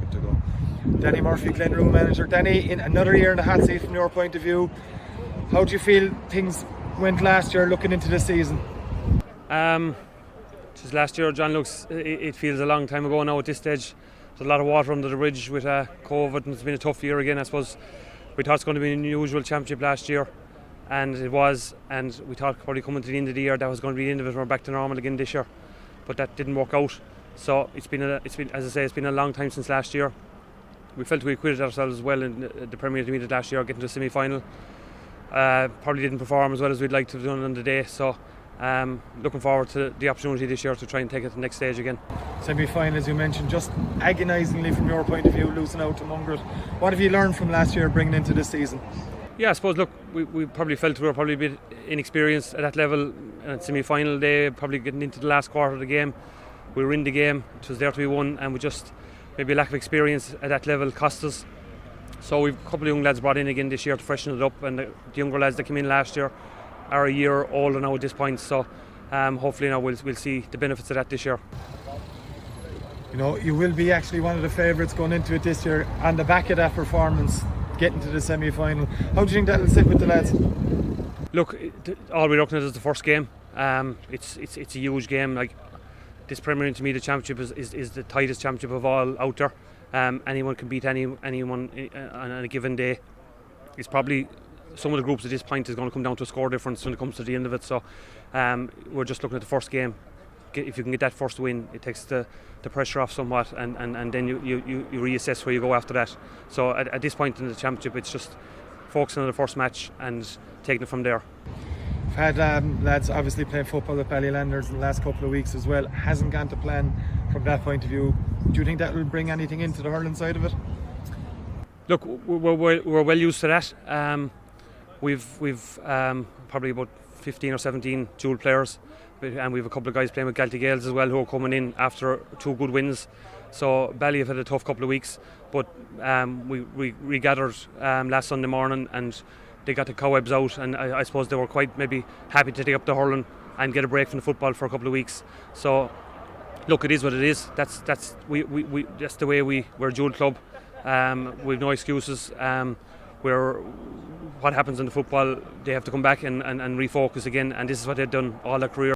good to go. Danny Murphy, Glenroe manager. Danny, in another year in the hot seat from your point of view, how do you feel things went last year looking into this season? Just last year, John, it feels a long time ago now at this stage. There's a lot of water under the bridge with COVID, and it's been a tough year again. I suppose we thought it was going to be an unusual championship last year, and it was, and we thought probably coming to the end of the year that was going to be the end of it. We're back to normal again this year, but that didn't work out. So it's been as I say, it's been a long time since last year. We felt we acquitted ourselves well in the Premier Intermediate last year, getting to the semi-final. Probably didn't perform as well as we'd like to have done on the day. So looking forward to the opportunity this year to try and take it to the next stage again. Semi-final, as you mentioned, just agonisingly from your point of view, losing out to Mungret. What have you learned from last year bringing into this season? Yeah, I suppose, look, we probably felt we were probably a bit inexperienced at that level. At semi-final day, probably getting into the last quarter of the game. We were in the game, it was there to be won, and we just, maybe a lack of experience at that level cost us. So we've a couple of young lads brought in again this year to freshen it up, and the younger lads that came in last year are a year older now at this point. So hopefully now we'll see the benefits of that this year. You know, you will be actually one of the favourites going into it this year on the back of that performance, getting to the semi-final. How do you think that will sit with the lads? Look, all we're looking at is the first game. It's a huge game. Like, this Premier Intermediate Championship is the tightest championship of all out there. Anyone can beat anyone on a given day. It's probably, some of the groups at this point is going to come down to a score difference when it comes to the end of it. So we're just looking at the first game. If you can get that first win, it takes the pressure off somewhat, and then you reassess where you go after that. So at this point in the championship, it's just focusing on the first match and taking it from there. We've had lads obviously playing football with Ballylanders in the last couple of weeks as well. Hasn't gone to plan from that point of view. Do you think that will bring anything into the hurling side of it? Look, we're well used to that. We've probably about 15 or 17 dual players, and we have a couple of guys playing with Galty Gales as well who are coming in after 2 good wins. So Bally have had a tough couple of weeks, but we regathered last Sunday morning and they got the cobwebs out, and I suppose they were quite maybe happy to take up the hurling and get a break from the football for a couple of weeks. So look, it is what it is. That's the way we're a dual club. We've no excuses. What happens in the football, they have to come back and refocus again, and this is what they've done all their career.